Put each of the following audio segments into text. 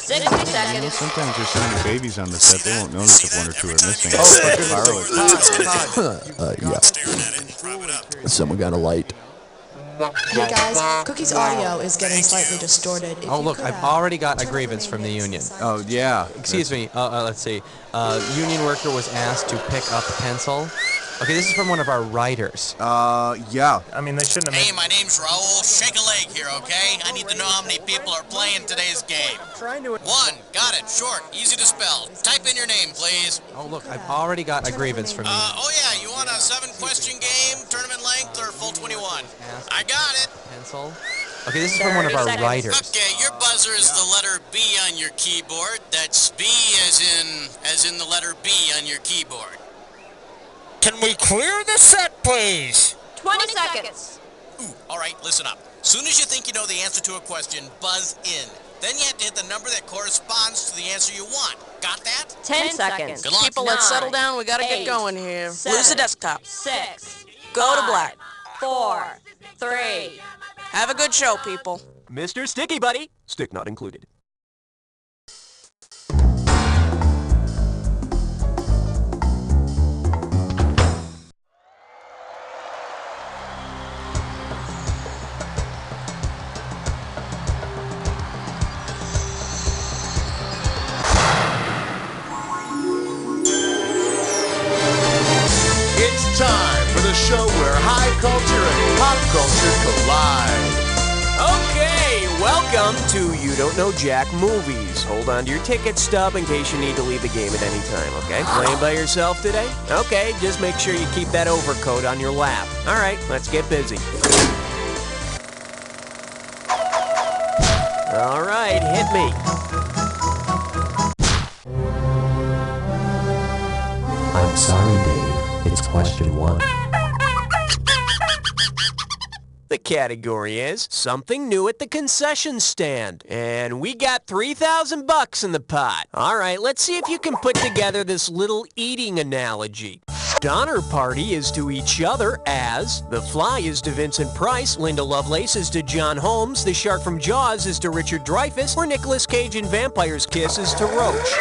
60 seconds. Sometimes there's so many babies on the set, they won't notice if one or two are missing. Yeah. Someone got a light. Hey guys, Cookie's audio is getting slightly distorted. Oh, look, I've already got a grievance from the union. Oh, yeah. Excuse me, let's see. Union worker was asked to pick up pencil. Okay, this is from one of our writers. Yeah. I mean, they shouldn't have Hey, my name's Raul. Shake a leg here, okay? I need to know how many people are playing today's game. One. Got it. Short. Easy to spell. Type in your name, please. Oh, look, I've already got a grievance from you. Oh yeah, you want a 7-question game, tournament length, or full 21? I got it. Pencil. Okay, this is from one of our writers. Okay, your buzzer is the letter B on your keyboard. That's B as in the letter B on your keyboard. Can we clear the set, please? 20 seconds. Ooh, all right, listen up. Soon as you think you know the answer to a question, buzz in. Then you have to hit the number that corresponds to the answer you want. Got that? 10 seconds. Good luck. People, let's settle down. We gotta get going here. Lose the desktop. 6. Go to black. 4. 3. Have a good show, people. Mr. Sticky Buddy. Stick not included. It's time for the show where high culture and pop culture collide. Okay, welcome to You Don't Know Jack Movies. Hold on to your ticket stub in case you need to leave the game at any time, okay? Playing by yourself today? Okay, just make sure you keep that overcoat on your lap. All right, let's get busy. All right, hit me. I'm sorry, Dave. It's question 1. The category is something new at the concession stand. And we got $3,000 in the pot. All right, let's see if you can put together this little eating analogy. Donner Party is to each other as The Fly is to Vincent Price, Linda Lovelace is to John Holmes, The Shark from Jaws is to Richard Dreyfuss, or Nicolas Cage in Vampire's Kiss is to Roach.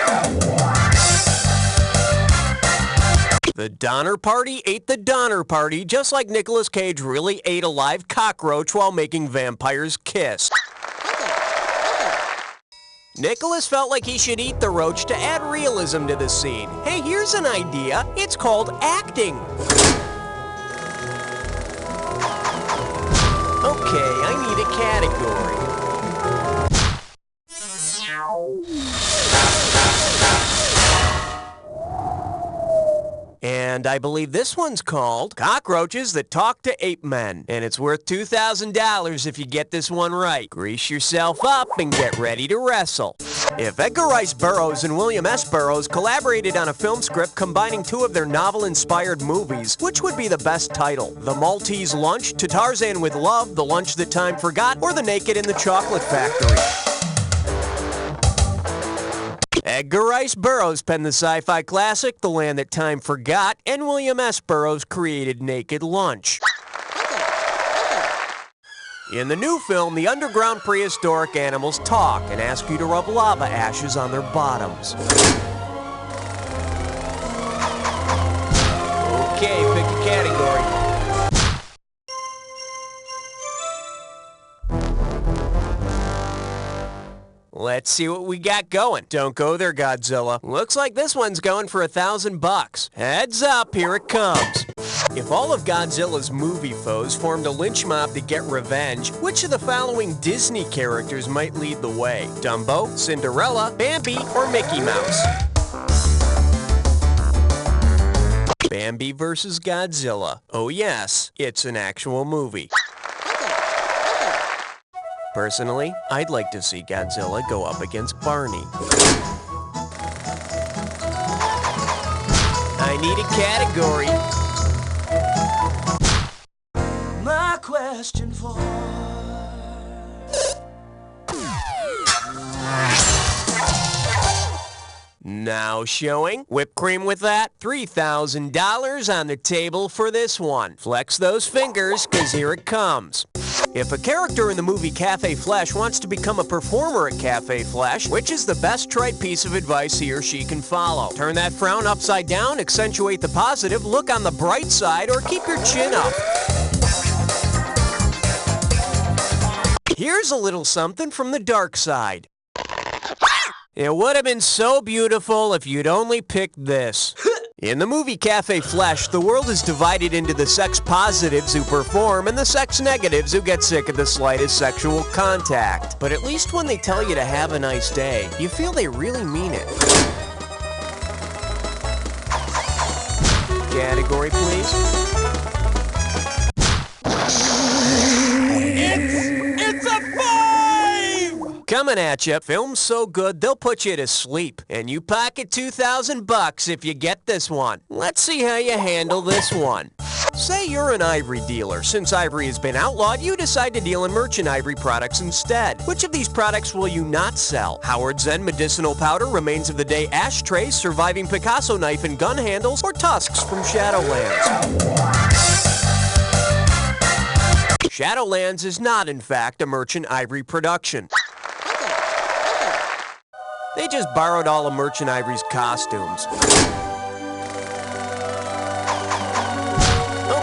The Donner Party ate the Donner Party, just like Nicolas Cage really ate a live cockroach while making Vampire's Kiss. Nicholas felt like he should eat the roach to add realism to the scene. Hey, here's an idea. It's called acting. Okay, I need a category. And I believe this one's called Cockroaches That Talk to Ape Men. And it's worth $2,000 if you get this one right. Grease yourself up and get ready to wrestle. If Edgar Rice Burroughs and William S. Burroughs collaborated on a film script combining two of their novel-inspired movies, which would be the best title? The Maltese Lunch, To Tarzan with Love, The Lunch That Time Forgot, or The Naked in the Chocolate Factory? Edgar Rice Burroughs penned the sci-fi classic The Land That Time Forgot, and William S. Burroughs created Naked Lunch. In the new film, the underground prehistoric animals talk and ask you to rub lava ashes on their bottoms. Okay, pick a category. Let's see what we got going. Don't go there, Godzilla. Looks like this one's going for $1,000. Heads up, here it comes. If all of Godzilla's movie foes formed a lynch mob to get revenge, which of the following Disney characters might lead the way? Dumbo, Cinderella, Bambi, or Mickey Mouse? Bambi versus Godzilla. Oh yes, it's an actual movie. Personally, I'd like to see Godzilla go up against Barney. I need a category. My question for... Now showing whipped cream with that. $3,000 on the table for this one. Flex those fingers, 'cause here it comes. If a character in the movie Cafe Flesh wants to become a performer at Cafe Flesh, which is the best trite piece of advice he or she can follow? Turn that frown upside down, accentuate the positive, look on the bright side, or keep your chin up. Here's a little something from the dark side. It would have been so beautiful if you'd only picked this. In the movie Cafe Flesh, the world is divided into the sex positives who perform and the sex negatives who get sick at the slightest sexual contact. But at least when they tell you to have a nice day, you feel they really mean it. Category, please. It's a 5! Coming at you, film's so good they'll put you to sleep, and you pocket $2,000 if you get this one. Let's see how you handle this one. Say you're an ivory dealer. Since ivory has been outlawed, you decide to deal in merchant ivory products instead. Which of these products will you not sell? Howard Zen medicinal powder, remains of the day ashtrays, surviving Picasso knife and gun handles, or tusks from Shadowlands? Shadowlands is not, in fact, a merchant ivory production. They just borrowed all of Merchant Ivory's costumes.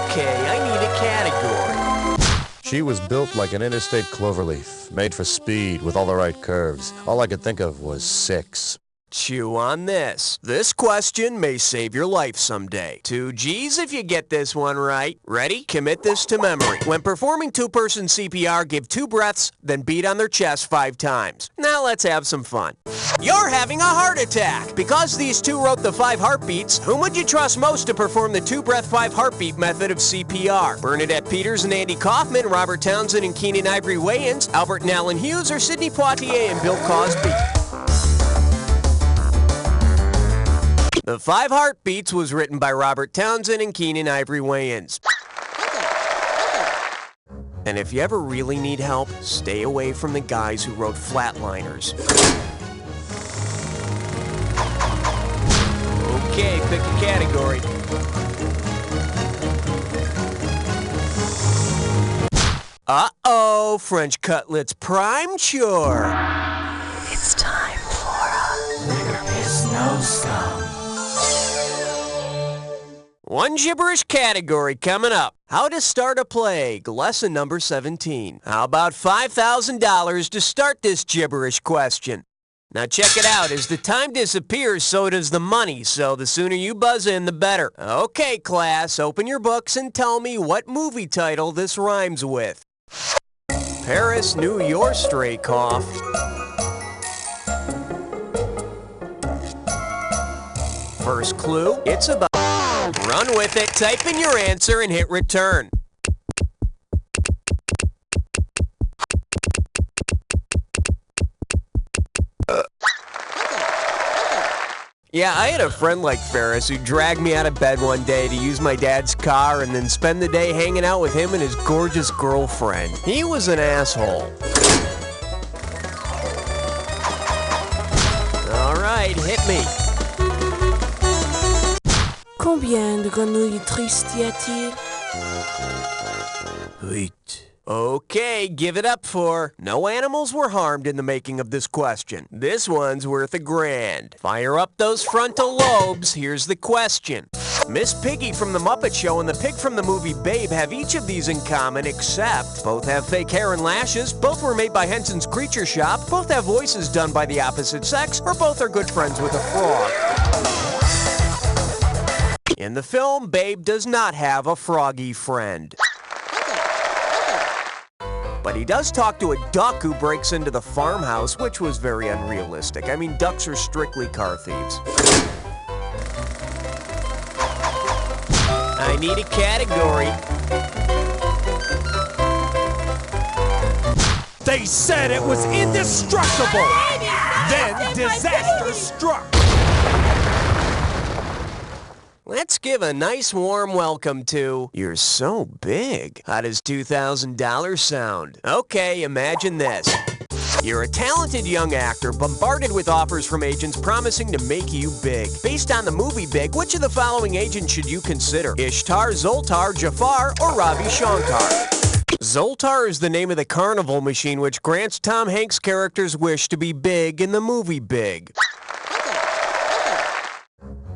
Okay, I need a category. She was built like an interstate cloverleaf, made for speed with all the right curves. All I could think of was 6. Chew on this. This question may save your life someday. 2 G's if you get this one right. Ready? Commit this to memory. When performing 2-person CPR, give 2 breaths, then beat on their chest 5 times. Now let's have some fun. You're having a heart attack. Because these two wrote the 5 heartbeats, whom would you trust most to perform the 2-breath 5 heartbeat method of CPR? Bernadette Peters and Andy Kaufman, Robert Townsend and Keenan Ivory Wayans, Albert and Alan Hughes, or Sidney Poitier and Bill Cosby? The 5 Heartbeats was written by Robert Townsend and Keenan Ivory Wayans. And if you ever really need help, stay away from the guys who wrote Flatliners. Okay, pick a category. Uh-oh, French cutlets prime chore. It's time for a Liquor Snowstorm. One gibberish category coming up. How to start a plague, lesson number 17. How about $5,000 to start this gibberish question? Now check it out. As the time disappears, so does the money. So the sooner you buzz in, the better. Okay, class, open your books and tell me what movie title this rhymes with. Paris, New York, stray cough. First clue, it's about... Run with it, type in your answer and hit return. Yeah, I had a friend like Ferris who dragged me out of bed one day to use my dad's car and then spend the day hanging out with him and his gorgeous girlfriend. He was an asshole. All right, hit me. Combien de grenouilles tristes y a-t-il? 8. Okay, give it up for... No animals were harmed in the making of this question. This one's worth $1,000. Fire up those frontal lobes. Here's the question. Miss Piggy from The Muppet Show and the pig from the movie Babe have each of these in common, except both have fake hair and lashes, both were made by Henson's Creature Shop, both have voices done by the opposite sex, or both are good friends with a frog. In the film, Babe does not have a froggy friend. But he does talk to a duck who breaks into the farmhouse, which was very unrealistic. I mean, ducks are strictly car thieves. I need a category. They said it was indestructible. Then disaster struck. Let's give a nice warm welcome to You're So Big. How does $2,000 sound? Okay, imagine this. You're a talented young actor bombarded with offers from agents promising to make you big. Based on the movie Big, which of the following agents should you consider? Ishtar, Zoltar, Jafar, or Ravi Shankar? Zoltar is the name of the carnival machine which grants Tom Hanks' character's wish to be big in the movie Big.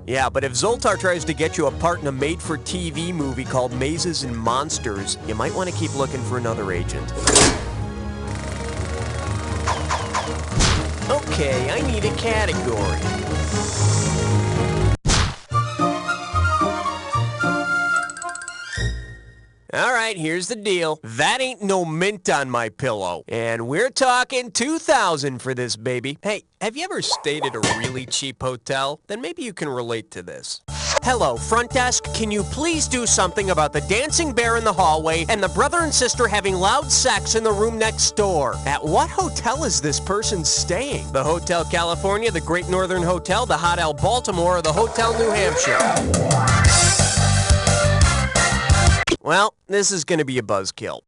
Yeah, but if Zoltar tries to get you a part in a made-for-TV movie called Mazes and Monsters, you might want to keep looking for another agent. Okay, I need a category. All right, here's the deal. That ain't no mint on my pillow. And we're talking $2,000 for this baby. Hey, have you ever stayed at a really cheap hotel? Then maybe you can relate to this. Hello, front desk. Can you please do something about the dancing bear in the hallway and the brother and sister having loud sex in the room next door? At what hotel is this person staying? The Hotel California, the Great Northern Hotel, the Hot L Baltimore, or the Hotel New Hampshire? Well, this is going to be a buzzkill.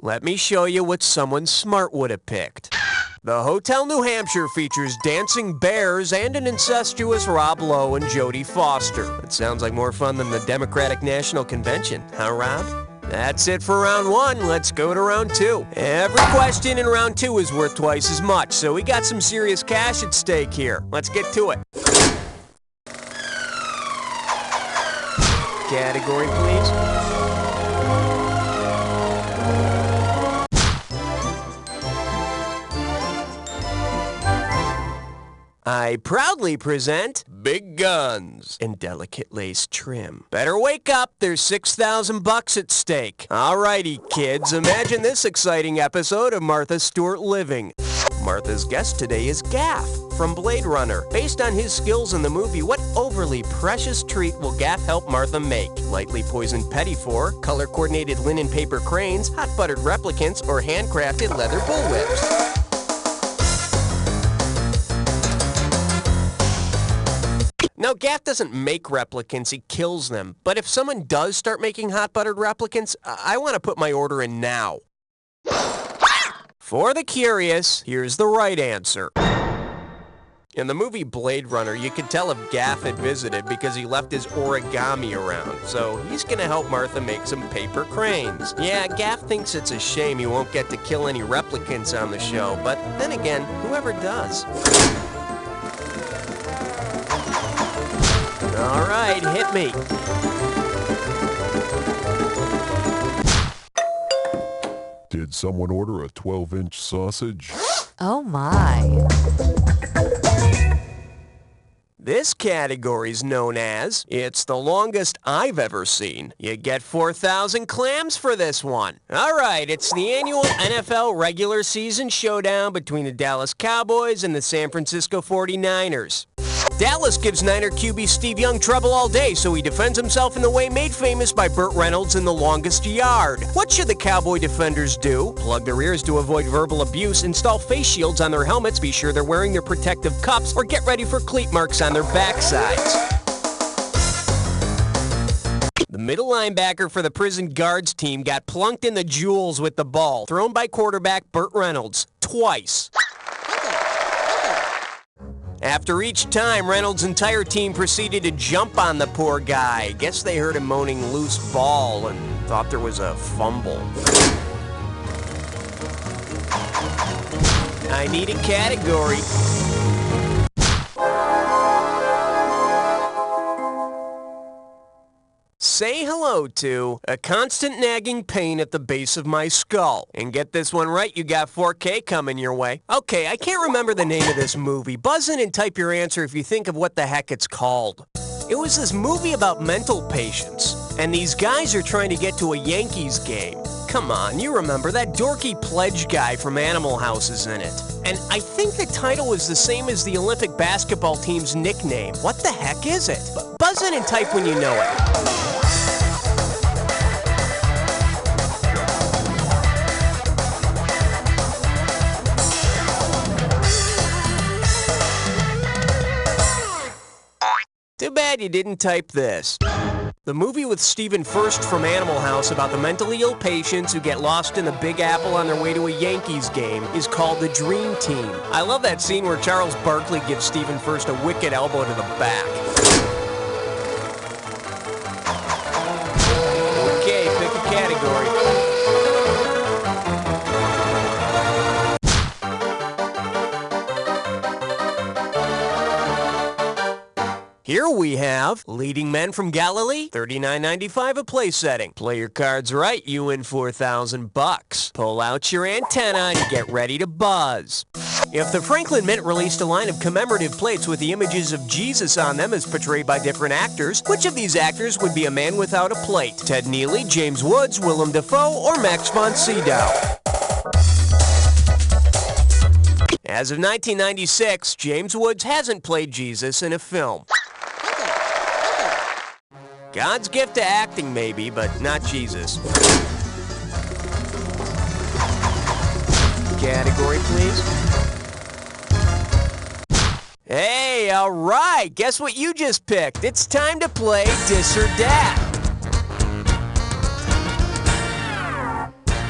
Let me show you what someone smart would have picked. The Hotel New Hampshire features dancing bears and an incestuous Rob Lowe and Jodie Foster. It sounds like more fun than the Democratic National Convention, huh, Rob? That's it for round one. Let's go to round two. Every question in round two is worth twice as much, so we got some serious cash at stake here. Let's get to it. Category, please. I proudly present Big Guns in delicate lace trim. Better wake up, there's $6,000 at stake. Alrighty, kids, imagine this exciting episode of Martha Stewart Living. Martha's guest today is Gaff from Blade Runner. Based on his skills in the movie, what overly precious treat will Gaff help Martha make? Lightly poisoned petit four, color-coordinated linen paper cranes, hot-buttered replicants, or handcrafted leather bullwhips? Now, Gaff doesn't make replicants, he kills them. But if someone does start making hot-buttered replicants, I want to put my order in now. For the curious, here's the right answer. In the movie Blade Runner, you could tell if Gaff had visited because he left his origami around. So he's going to help Martha make some paper cranes. Yeah, Gaff thinks it's a shame he won't get to kill any replicants on the show. But then again, whoever does. All right, hit me. Did someone order a 12-inch sausage? Oh my. This category's known as, it's the longest I've ever seen. You get 4,000 clams for this one. All right, it's the annual NFL regular season showdown between the Dallas Cowboys and the San Francisco 49ers. Dallas gives Niner QB Steve Young trouble all day, so he defends himself in the way made famous by Burt Reynolds in The Longest Yard. What should the Cowboy defenders do? Plug their ears to avoid verbal abuse, install face shields on their helmets, be sure they're wearing their protective cups, or get ready for cleat marks on their backsides. The middle linebacker for the prison guards team got plunked in the jewels with the ball, thrown by quarterback Burt Reynolds, twice. After each time, Reynolds' entire team proceeded to jump on the poor guy. Guess they heard him moaning loose ball and thought there was a fumble. I need a category. Say hello to a constant nagging pain at the base of my skull. And get this one right, you got 4K coming your way. Okay, I can't remember the name of this movie. Buzz in and type your answer if you think of what the heck it's called. It was this movie about mental patients. And these guys are trying to get to a Yankees game. Come on, you remember that dorky pledge guy from Animal House is in it. And I think the title was the same as the Olympic basketball team's nickname. What the heck is it? Buzz in and type when you know it. Too bad you didn't type this. The movie with Stephen Furst from Animal House about the mentally ill patients who get lost in the Big Apple on their way to a Yankees game is called The Dream Team. I love that scene where Charles Barkley gives Stephen Furst a wicked elbow to the back. Okay, pick a category. Here we have Leading Men from Galilee, $39.95 a play setting. Play your cards right, you win $4,000. Pull out your antenna and get ready to buzz. If the Franklin Mint released a line of commemorative plates with the images of Jesus on them as portrayed by different actors, which of these actors would be a man without a plate? Ted Neely, James Woods, Willem Dafoe, or Max von Sydow? As of 1996, James Woods hasn't played Jesus in a film. God's gift to acting, maybe, but not Jesus. Category, please. Hey, all right. Guess what you just picked? It's time to play Dis or Dat.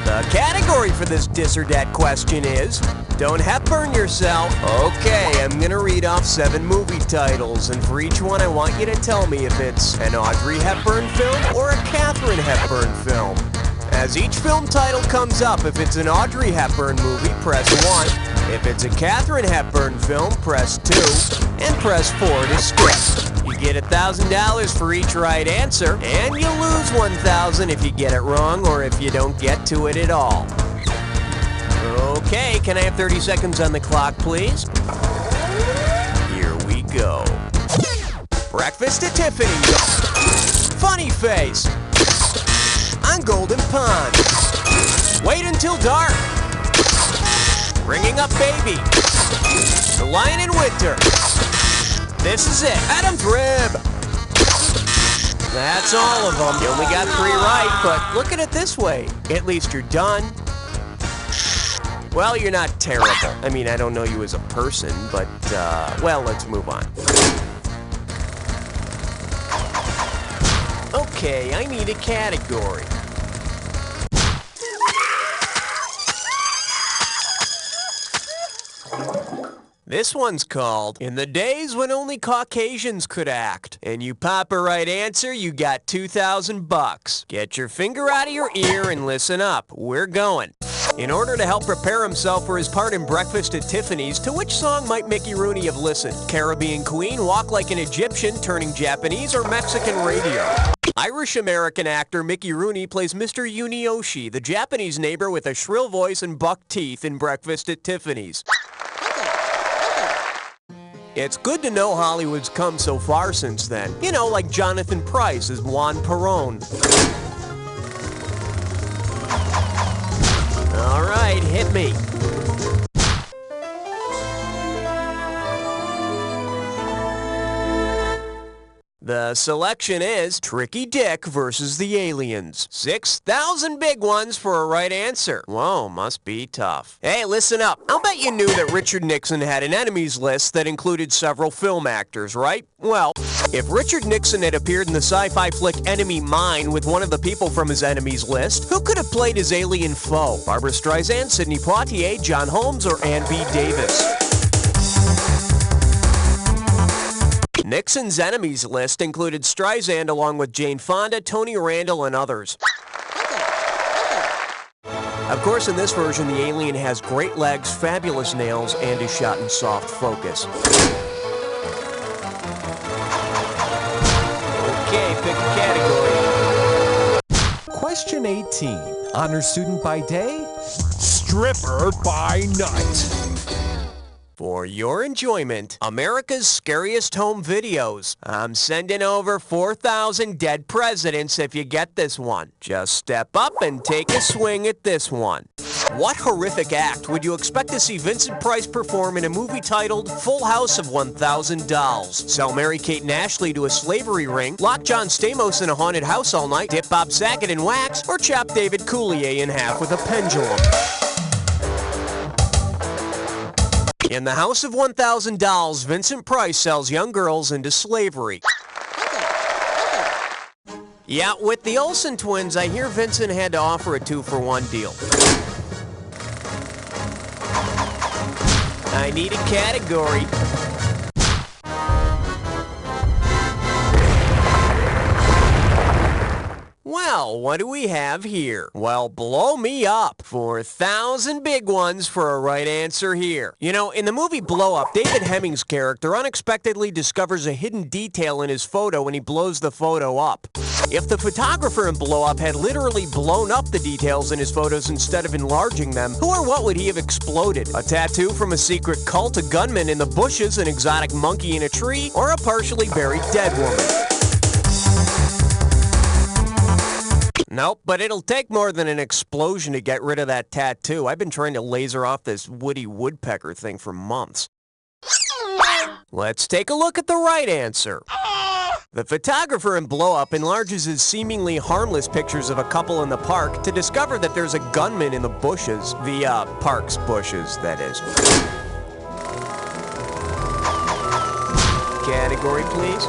The category for this Dis or Dat question is, don't Hepburn yourself. Okay, I'm going to read off 7 movie titles, and for each one I want you to tell me if it's an Audrey Hepburn film or a Katharine Hepburn film. As each film title comes up, if it's an Audrey Hepburn movie, press 1. If it's a Katharine Hepburn film, press 2. And press 4 to skip. You get $1,000 for each right answer, and you lose $1,000 if you get it wrong or if you don't get to it at all. Okay, can I have 30 seconds on the clock, please? Here we go. Breakfast at Tiffany's. Funny Face. On Golden Pond. Wait Until Dark. Bringing Up Baby. The Lion in Winter. This is it. Adam's Rib. That's all of them. You only got 3 right, but look at it this way. At least you're done. Well, you're not terrible. I mean, I don't know you as a person, but, well, let's move on. Okay, I need a category. This one's called In the Days When Only Caucasians Could Act. And you pop a right answer, you got $2,000. Get your finger out of your ear and listen up. We're going. In order to help prepare himself for his part in Breakfast at Tiffany's, to which song might Mickey Rooney have listened? Caribbean Queen, Walk Like an Egyptian, Turning Japanese, or Mexican Radio? Irish-American actor Mickey Rooney plays Mr. Yunioshi, the Japanese neighbor with a shrill voice and buck teeth in Breakfast at Tiffany's. It's good to know Hollywood's come so far since then. You know, like Jonathan Pryce as Juan Perón. All right, hit me. The selection is Tricky Dick versus the Aliens. 6,000 big ones for a right answer. Whoa, must be tough. Hey, listen up. I'll bet you knew that Richard Nixon had an enemies list that included several film actors, right? Well, if Richard Nixon had appeared in the sci-fi flick Enemy Mine with one of the people from his enemies list, who could have played his alien foe? Barbra Streisand, Sidney Poitier, John Holmes, or Ann B. Davis? Nixon's enemies list included Streisand along with Jane Fonda, Tony Randall, and others. Of course, in this version, the alien has great legs, fabulous nails, and is shot in soft focus. Okay, pick a category. Question 18. Honor student by day, stripper by night. For your enjoyment, America's Scariest Home Videos. I'm sending over 4,000 dead presidents if you get this one. Just step up and take a swing at this one. What horrific act would you expect to see Vincent Price perform in a movie titled Full House of 1,000 Dolls? Sell Mary-Kate and Ashley to a slavery ring, lock John Stamos in a haunted house all night, dip Bob Saget in wax, or chop David Coulier in half with a pendulum? In The House of 1,000 Dolls, Vincent Price sells young girls into slavery. Yeah, with the Olsen twins, I hear Vincent had to offer a 2-for-1 deal. I need a category. Well, Well, what do we have here? Well, blow me up. 4,000 big ones for a right answer here. You know, in the movie Blow Up, David Hemming's character unexpectedly discovers a hidden detail in his photo when he blows the photo up. If the photographer in Blow Up had literally blown up the details in his photos instead of enlarging them, who or what would he have exploded? A tattoo from a secret cult, a gunman in the bushes, an exotic monkey in a tree, or a partially buried dead woman? Nope, but it'll take more than an explosion to get rid of that tattoo. I've been trying to laser off this Woody Woodpecker thing for months. Let's take a look at the right answer. The photographer in Blow Up enlarges his seemingly harmless pictures of a couple in the park to discover that there's a gunman in the bushes. The, park's bushes, that is. Category, please.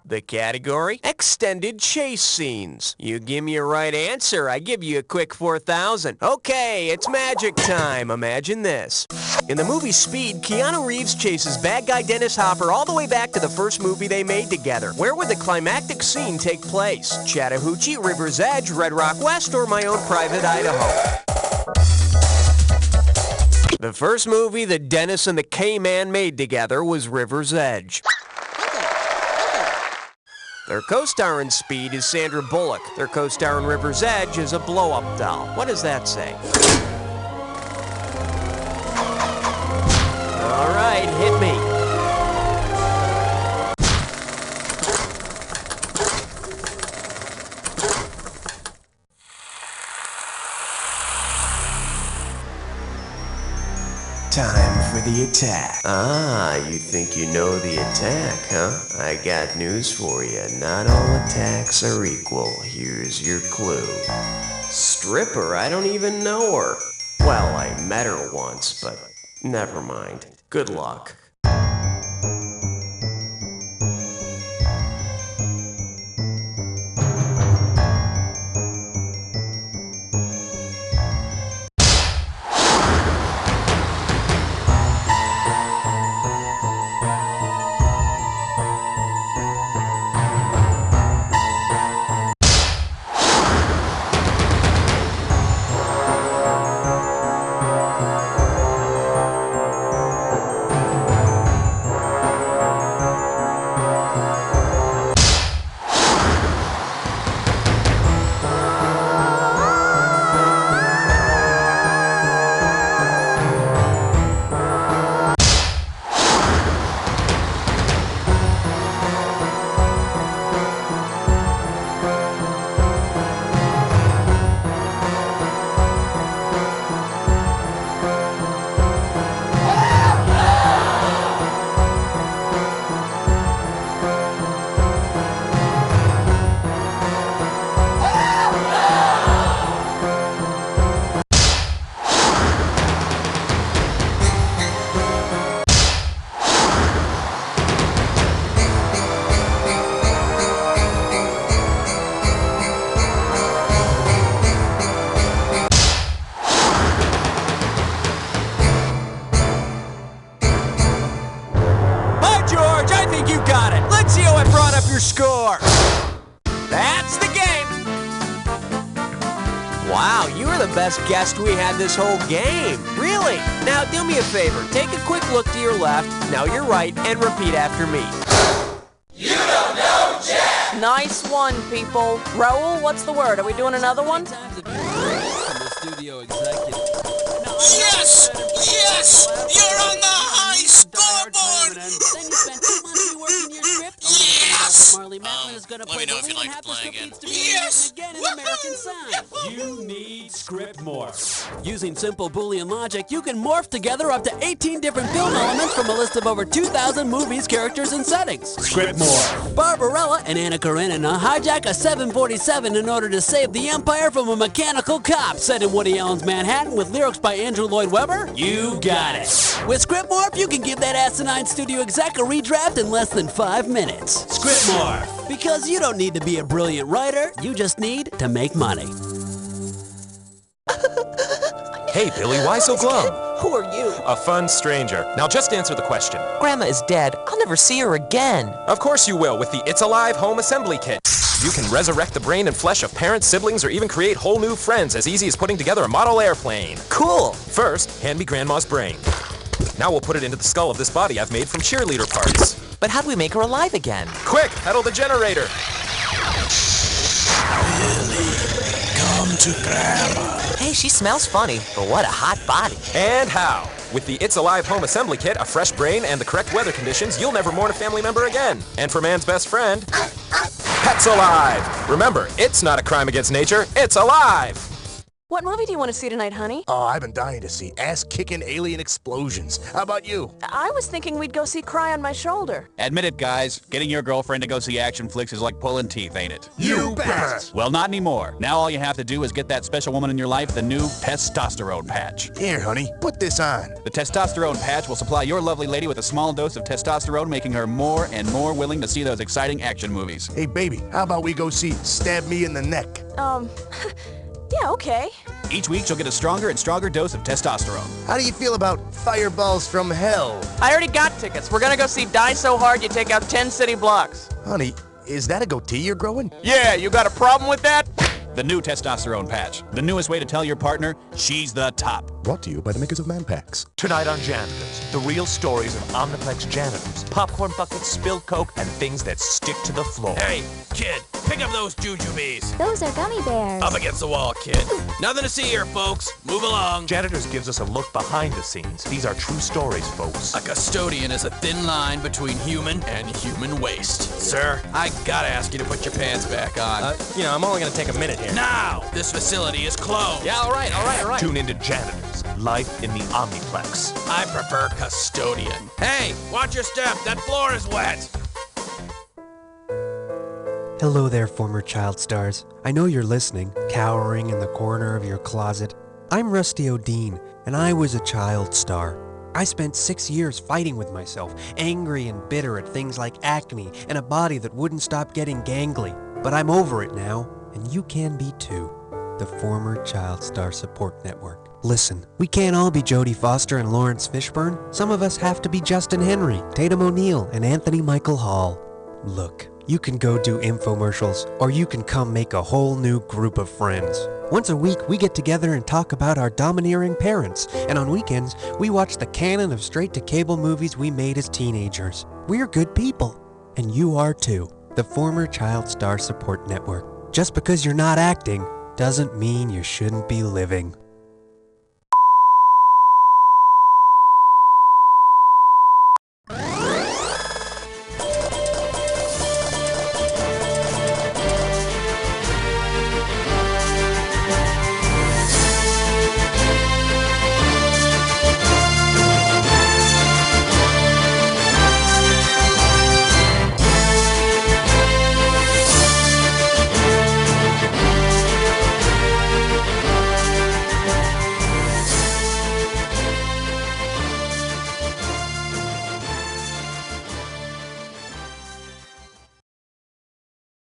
The category? Extended chase scenes. You give me a right answer, I give you a quick 4,000. Okay, it's magic time. Imagine this. In the movie Speed, Keanu Reeves chases bad guy Dennis Hopper all the way back to the first movie they made together. Where would the climactic scene take place? Chattahoochee, River's Edge, Red Rock West, or my own private Idaho? The first movie that Dennis and the K-Man made together was River's Edge. Their co-star in Speed is Sandra Bullock. Their co-star in River's Edge is a blow-up doll. What does that say? All right, hit me. Time for the attack. Ah, you think you know the attack, huh? I got news for you. Not all attacks are equal. Here's your clue. Stripper, I don't even know her. Well, I met her once, but never mind. Good luck. Your score. That's the game. Wow, you were the best guest we had this whole game. Really? Now do me a favor. Take a quick look to your left, now your right, and repeat after me. You don't know Jack! Nice one, people. Raul, what's the word? Are we doing another one? Yes! Yes! You're on the high scoreboard! Yes! Let me know if you'd like to play again. Yes! You need script morph. Using simple Boolean logic, you can morph together up to 18 different film elements from a list of over 2,000 movies, characters, and settings. Script morph. Barbarella and Anna Karenina hijack a 747 in order to save the Empire from a mechanical cop, set in Woody Allen's Manhattan with lyrics by Andrew Lloyd Webber. You got it. With script morph, you can give that asinine studio exec a redraft in less than 5 minutes. Script morph. Because you don't need to be a brilliant writer, you just need to make money. Hey, Billy, why so glum? Who are you? A fun stranger. Now just answer the question. Grandma is dead. I'll never see her again. Of course you will with the It's Alive Home Assembly Kit. You can resurrect the brain and flesh of parents, siblings, or even create whole new friends as easy as putting together a model airplane. Cool. First, hand me Grandma's brain. Now we'll put it into the skull of this body I've made from cheerleader parts. But how do we make her alive again? Quick, pedal the generator. Come to Grandma. Hey, she smells funny, but what a hot body. And how? With the It's Alive Home Assembly Kit, a fresh brain, and the correct weather conditions, you'll never mourn a family member again. And for man's best friend, Pets Alive. Remember, it's not a crime against nature, it's alive. What movie do you want to see tonight, honey? Oh, I've been dying to see ass-kicking alien explosions. How about you? I was thinking we'd go see Cry on My Shoulder. Admit it, guys. Getting your girlfriend to go see action flicks is like pulling teeth, ain't it? You bet! Well, not anymore. Now all you have to do is get that special woman in your life the new testosterone patch. Here, honey, put this on. The testosterone patch will supply your lovely lady with a small dose of testosterone, making her more and more willing to see those exciting action movies. Hey, baby, how about we go see Stab Me in the Neck? Yeah, okay. Each week you'll get a stronger and stronger dose of testosterone. How do you feel about Fireballs from Hell? I already got tickets. We're gonna go see Die So Hard You Take Out 10 City Blocks. Honey, is that a goatee you're growing? Yeah, you got a problem with that? The new testosterone patch. The newest way to tell your partner she's the top. Brought to you by the makers of Man Packs. Tonight on Janitors, the real stories of Omniplex janitors, popcorn buckets, spilled Coke, and things that stick to the floor. Hey, kid, pick up those jujubes. Those are gummy bears. Up against the wall, kid. Nothing to see here, folks. Move along. Janitors gives us a look behind the scenes. These are true stories, folks. A custodian is a thin line between human and human waste. Sir, I gotta ask you to put your pants back on. I'm only gonna take a minute here. Now! This facility is closed. Yeah, all right. Tune into Janitors, life in the Omniplex. I prefer custodian. Hey, watch your step. That floor is wet. Hello there, former child stars. I know you're listening, cowering in the corner of your closet. I'm Rusty O'Dean, and I was a child star. I spent 6 years fighting with myself, angry and bitter at things like acne and a body that wouldn't stop getting gangly. But I'm over it now, and you can be too. The former Child Star Support Network. Listen, we can't all be Jodie Foster and Lawrence Fishburne. Some of us have to be Justin Henry, Tatum O'Neal, and Anthony Michael Hall. Look, you can go do infomercials, or you can come make a whole new group of friends. Once a week, we get together and talk about our domineering parents, and on weekends, we watch the canon of straight-to-cable movies we made as teenagers. We're good people, and you are too. The former Child Star Support Network. Just because you're not acting doesn't mean you shouldn't be living.